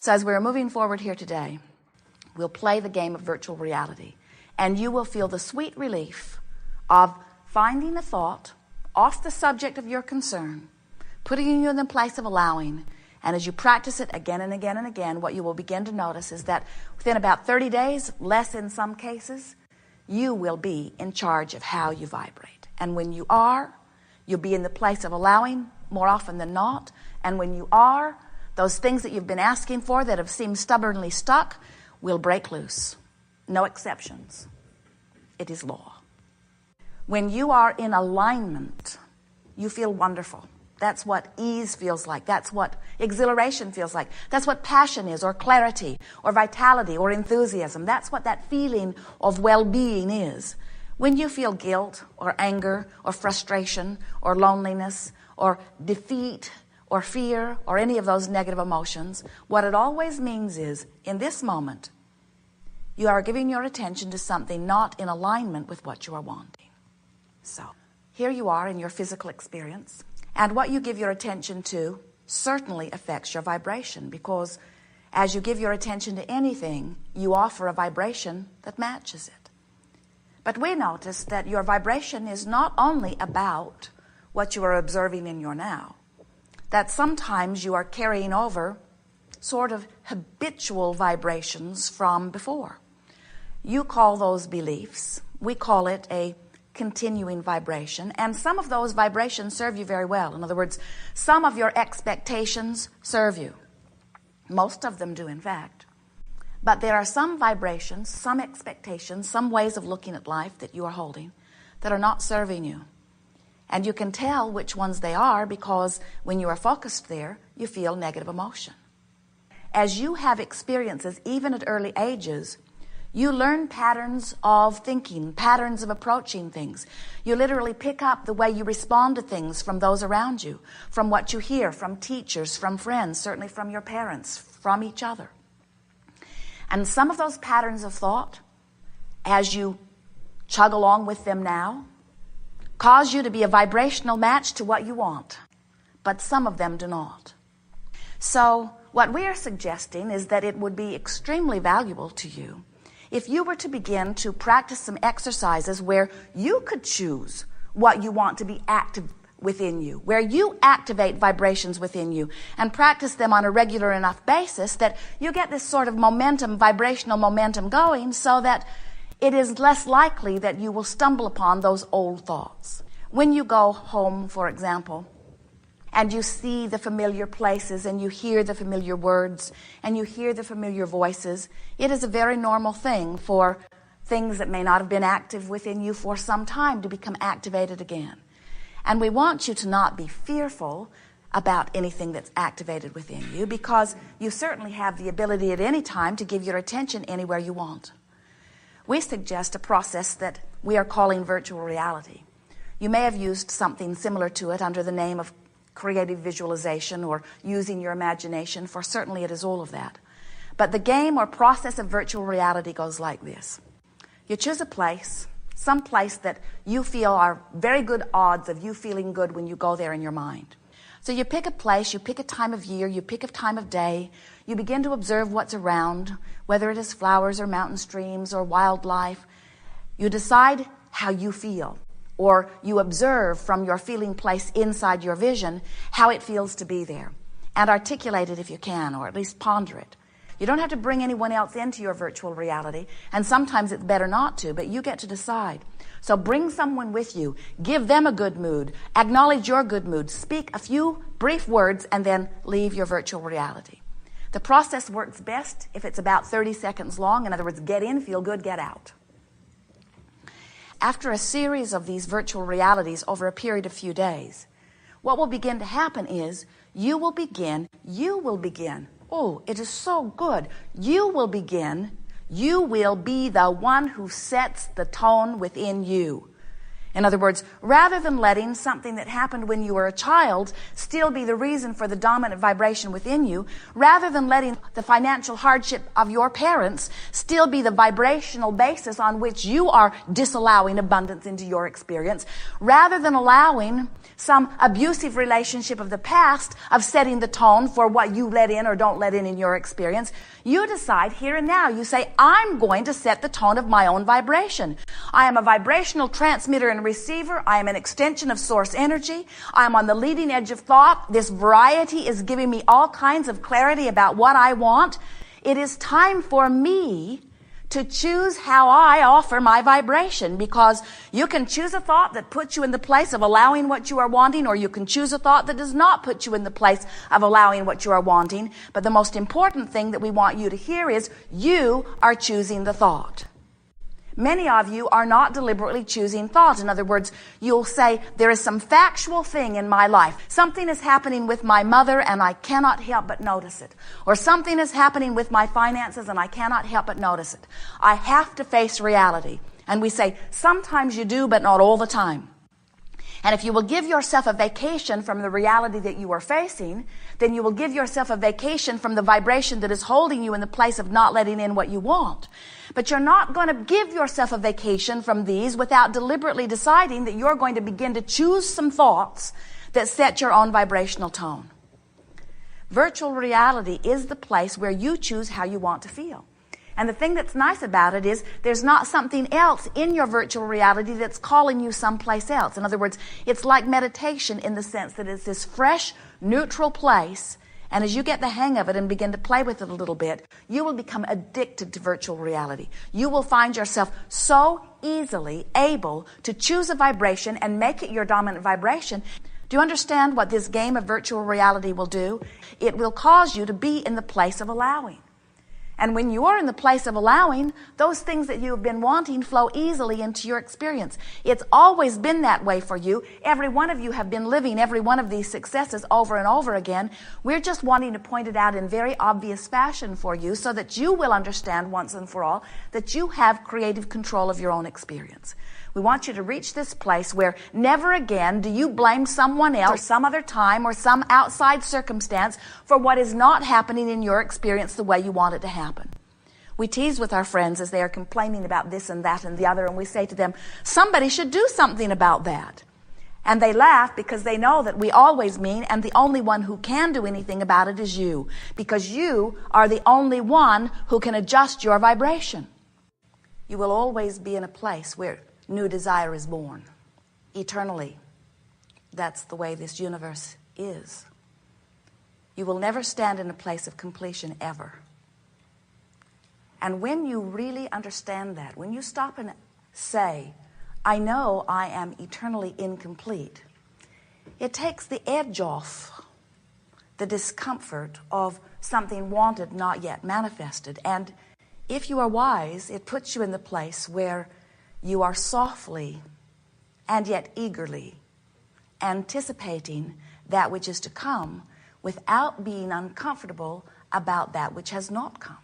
So as we're moving forward here today, we'll play the game of virtual reality, and you will feel the sweet relief of finding a thought off the subject of your concern, putting you in the place of allowing. And as you practice it again and again and again, what you will begin to notice is that within about 30 days, less in some cases, you will be in charge of how you vibrate. And when you are, you'll be in the place of allowing more often than not. And when you are, those things that you've been asking for that have seemed stubbornly stuck will break loose. No exceptions. It is law. When you are in alignment, you feel wonderful. That's what ease feels like. That's what exhilaration feels like. That's what passion is, or clarity, or vitality, or enthusiasm. That's what that feeling of well-being is. When you feel guilt, or anger, or frustration, or loneliness, or defeat, or fear, or any of those negative emotions, what it always means is, in this moment, you are giving your attention to something not in alignment with what you are wanting. So, here you are in your physical experience. And what you give your attention to certainly affects your vibration, because as you give your attention to anything, you offer a vibration that matches it. But we notice that your vibration is not only about what you are observing in your now, that sometimes you are carrying over sort of habitual vibrations from before. You call those beliefs. We call it a continuing vibration, and some of those vibrations serve you very well. In other words, some of your expectations serve you. Most of them do, in fact. But there are some vibrations, some expectations, some ways of looking at life that you are holding that are not serving you. And you can tell which ones they are, because when you are focused there, you feel negative emotion. As you have experiences, even at early ages, you learn patterns of thinking, patterns of approaching things. You literally pick up the way you respond to things from those around you, from what you hear, from teachers, from friends, certainly from your parents, from each other. And some of those patterns of thought, as you chug along with them now, cause you to be a vibrational match to what you want. But some of them do not. So what we are suggesting is that it would be extremely valuable to you if you were to begin to practice some exercises where you could choose what you want to be active within you, where you activate vibrations within you and practice them on a regular enough basis that you get this sort of momentum, vibrational momentum going, so that it is less likely that you will stumble upon those old thoughts. When you go home, for example, and you see the familiar places, and you hear the familiar words, and you hear the familiar voices, it is a very normal thing for things that may not have been active within you for some time to become activated again. And we want you to not be fearful about anything that's activated within you, because you certainly have the ability at any time to give your attention anywhere you want. We suggest a process that we are calling virtual reality. You may have used something similar to it under the name of creative visualization or using your imagination, for certainly it is all of that. But the game or process of virtual reality goes like this. You choose a place, some place that you feel are very good odds of you feeling good when you go there in your mind. So you pick a place, you pick a time of year, you pick a time of day, you begin to observe what's around, whether it is flowers or mountain streams or wildlife. You decide how you feel, or you observe from your feeling place inside your vision how it feels to be there, and articulate it if you can, or at least ponder it. You don't have to bring anyone else into your virtual reality, and sometimes it's better not to, but you get to decide. So bring someone with you, give them a good mood, acknowledge your good mood, speak a few brief words, and then leave your virtual reality. The process works best if it's about 30 seconds long. In other words, get in, feel good, get out. After a series of these virtual realities over a period of few days, what will begin to happen is you will begin, oh, it is so good, you will be the one who sets the tone within you. In other words, rather than letting something that happened when you were a child still be the reason for the dominant vibration within you, rather than letting the financial hardship of your parents still be the vibrational basis on which you are disallowing abundance into your experience, rather than allowing some abusive relationship of the past of setting the tone for what you let in or don't let in your experience, you decide here and now, you say, I'm going to set the tone of my own vibration. I am a vibrational transmitter and receiver. I am an extension of source energy. I am on the leading edge of thought. This variety is giving me all kinds of clarity about what I want. It is time for me to choose how I offer my vibration, because you can choose a thought that puts you in the place of allowing what you are wanting, or you can choose a thought that does not put you in the place of allowing what you are wanting. But the most important thing that we want you to hear is you are choosing the thought. Many of you are not deliberately choosing thought. In other words, you'll say, there is some factual thing in my life. Something is happening with my mother and I cannot help but notice it. Or something is happening with my finances and I cannot help but notice it. I have to face reality. And we say, sometimes you do, but not all the time. And if you will give yourself a vacation from the reality that you are facing, then you will give yourself a vacation from the vibration that is holding you in the place of not letting in what you want. But you're not going to give yourself a vacation from these without deliberately deciding that you're going to begin to choose some thoughts that set your own vibrational tone. Virtual reality is the place where you choose how you want to feel. And the thing that's nice about it is there's not something else in your virtual reality that's calling you someplace else. In other words, it's like meditation in the sense that it's this fresh, neutral place. And as you get the hang of it and begin to play with it a little bit, you will become addicted to virtual reality. You will find yourself so easily able to choose a vibration and make it your dominant vibration. Do you understand what this game of virtual reality will do? It will cause you to be in the place of allowing. And when you are in the place of allowing, those things that you have been wanting flow easily into your experience. It's always been that way for you. Every one of you have been living every one of these successes over and over again. We're just wanting to point it out in very obvious fashion for you so that you will understand once and for all that you have creative control of your own experience. We want you to reach this place where never again do you blame someone else or some other time or some outside circumstance for what is not happening in your experience the way you want it to happen. We tease with our friends as they are complaining about this and that and the other, and we say to them, somebody should do something about that. And they laugh because they know that we always mean, and the only one who can do anything about it is you, because you are the only one who can adjust your vibration. You will always be in a place where new desire is born. Eternally. That's the way this universe is. You will never stand in a place of completion ever. And when you really understand that, when you stop and say, I know I am eternally incomplete, it takes the edge off the discomfort of something wanted, not yet manifested. And if you are wise, it puts you in the place where you are softly and yet eagerly anticipating that which is to come without being uncomfortable about that which has not come.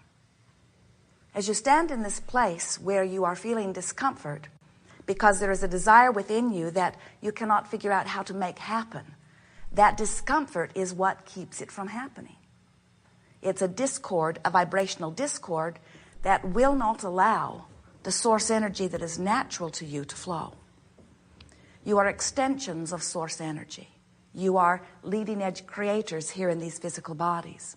As you stand in this place where you are feeling discomfort because there is a desire within you that you cannot figure out how to make happen, that discomfort is what keeps it from happening. It's a discord, a vibrational discord that will not allow the source energy that is natural to you to flow. You are extensions of source energy. You are leading edge creators here in these physical bodies.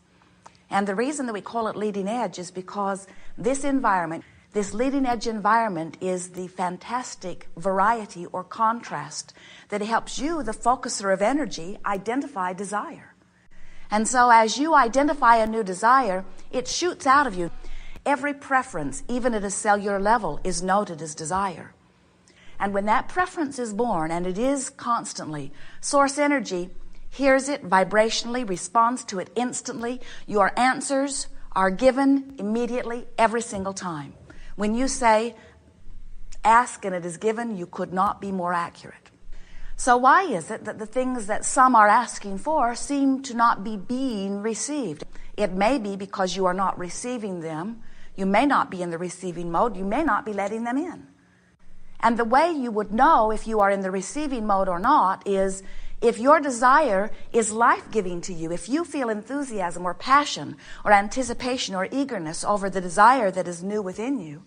And the reason that we call it leading edge is because this environment, this leading edge environment, is the fantastic variety or contrast that helps you, the focuser of energy, identify desire. And so as you identify a new desire, it shoots out of you. Every preference, even at a cellular level, is noted as desire. And when that preference is born, and it is constantly, source energy hears it vibrationally, responds to it instantly. Your answers are given immediately every single time. When you say, ask and it is given, you could not be more accurate. So why is it that the things that some are asking for seem to not be being received? It may be because you are not receiving them. You may not be in the receiving mode. You may not be letting them in. And the way you would know if you are in the receiving mode or not is if your desire is life-giving to you, if you feel enthusiasm or passion or anticipation or eagerness over the desire that is new within you,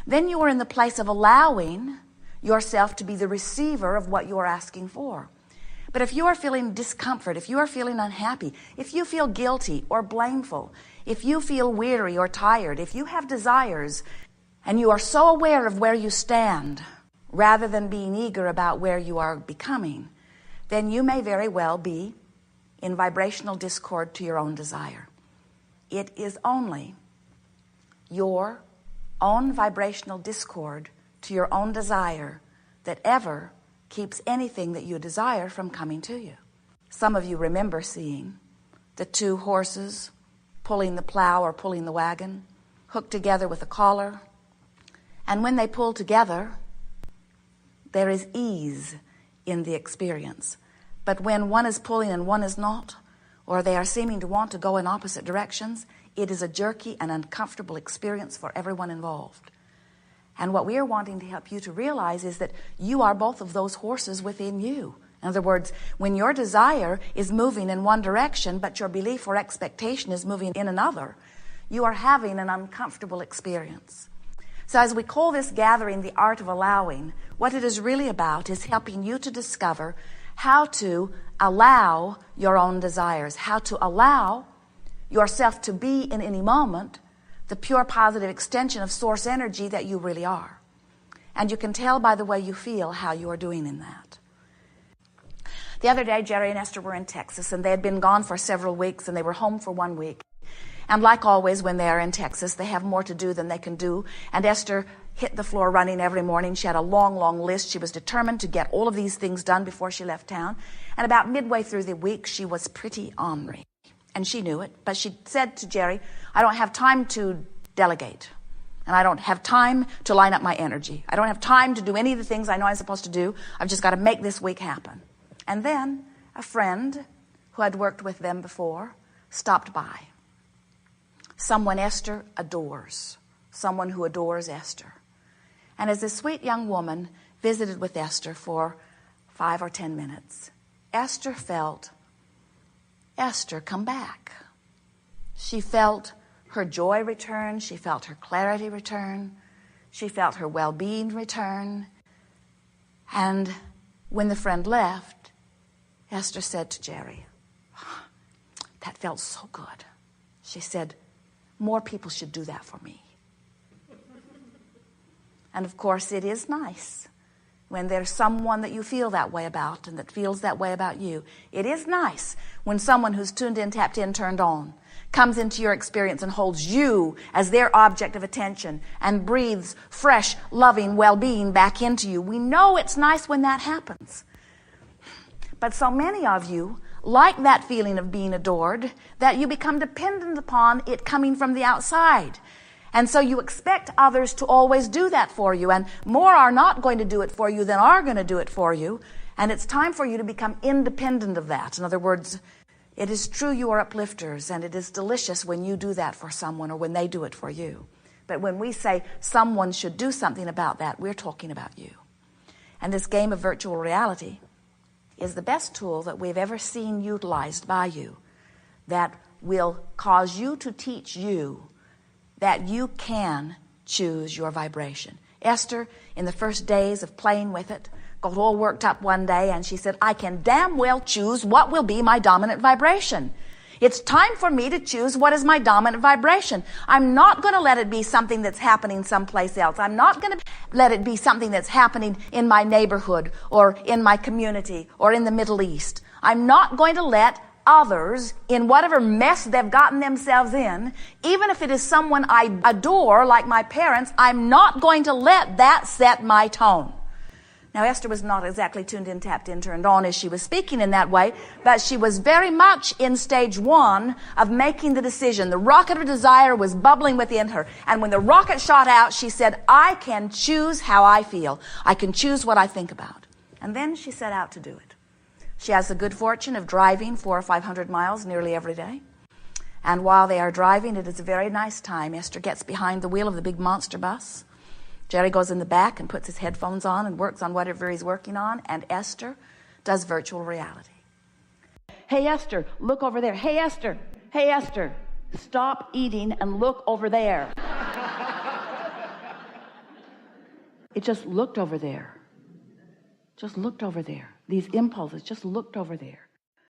then you are in the place of allowing yourself to be the receiver of what you are asking for. But if you are feeling discomfort, if you are feeling unhappy, if you feel guilty or blameful, if you feel weary or tired, if you have desires and you are so aware of where you stand rather than being eager about where you are becoming, then you may very well be in vibrational discord to your own desire. It is only your own vibrational discord to your own desire that ever keeps anything that you desire from coming to you. Some of you remember seeing the two horses pulling the plow or pulling the wagon, hooked together with a collar. And when they pull together, there is ease in the experience. But when one is pulling and one is not, or they are seeming to want to go in opposite directions, it is a jerky and uncomfortable experience for everyone involved. And what we are wanting to help you to realize is that you are both of those horses within you. In other words, when your desire is moving in one direction, but your belief or expectation is moving in another, you are having an uncomfortable experience. So as we call this gathering the art of allowing, what it is really about is helping you to discover how to allow your own desires, how to allow yourself to be in any moment the pure positive extension of source energy that you really are. And you can tell by the way you feel how you are doing in that. The other day, Jerry and Esther were in Texas, and they had been gone for several weeks, and they were home for 1 week. And like always, when they are in Texas, they have more to do than they can do. And Esther hit the floor running every morning. She had a long, long list. She was determined to get all of these things done before she left town. And about midway through the week, she was pretty ornery. And she knew it. But she said to Jerry, I don't have time to delegate. And I don't have time to line up my energy. I don't have time to do any of the things I know I'm supposed to do. I've just got to make this week happen. And then a friend who had worked with them before stopped by. Someone Esther adores. Someone who adores Esther. And as this sweet young woman visited with Esther for 5 or 10 minutes, Esther felt Esther come back. She felt her joy return. She felt her clarity return. She felt her well-being return. And when the friend left, Esther said to Jerry, that felt so good. She said, more people should do that for me. And of course, it is nice when there's someone that you feel that way about and that feels that way about you. It is nice when someone who's tuned in, tapped in, turned on, comes into your experience and holds you as their object of attention and breathes fresh, loving well-being back into you. We know it's nice when that happens. But so many of you like that feeling of being adored that you become dependent upon it coming from the outside. And so you expect others to always do that for you, and more are not going to do it for you than are going to do it for you. And it's time for you to become independent of that. In other words, it is true you are uplifters, and it is delicious when you do that for someone or when they do it for you. But when we say someone should do something about that, we're talking about you. And this game of virtual reality is the best tool that we've ever seen utilized by you that will cause you to teach you that you can choose your vibration. Esther, in the first days of playing with it, got all worked up one day and she said, I can damn well choose what will be my dominant vibration. It's time for me to choose what is my dominant vibration. I'm not going to let it be something that's happening someplace else. I'm not going to let it be something that's happening in my neighborhood or in my community or in the Middle East. I'm not going to let others in whatever mess they've gotten themselves in, even if it is someone I adore like my parents, I'm not going to let that set my tone. Now, Esther was not exactly tuned in, tapped in, turned on as she was speaking in that way, but she was very much in stage 1 of making the decision. The rocket of desire was bubbling within her. And when the rocket shot out, she said, I can choose how I feel. I can choose what I think about. And then she set out to do it. She has the good fortune of driving 400 or 500 miles nearly every day. And while they are driving, it is a very nice time. Esther gets behind the wheel of the big monster bus. Jerry goes in the back and puts his headphones on and works on whatever he's working on, and Esther does virtual reality. Hey, Esther, look over there. Hey, Esther. Hey, Esther, stop eating and look over there. It just looked over there. Just looked over there. These impulses just looked over there.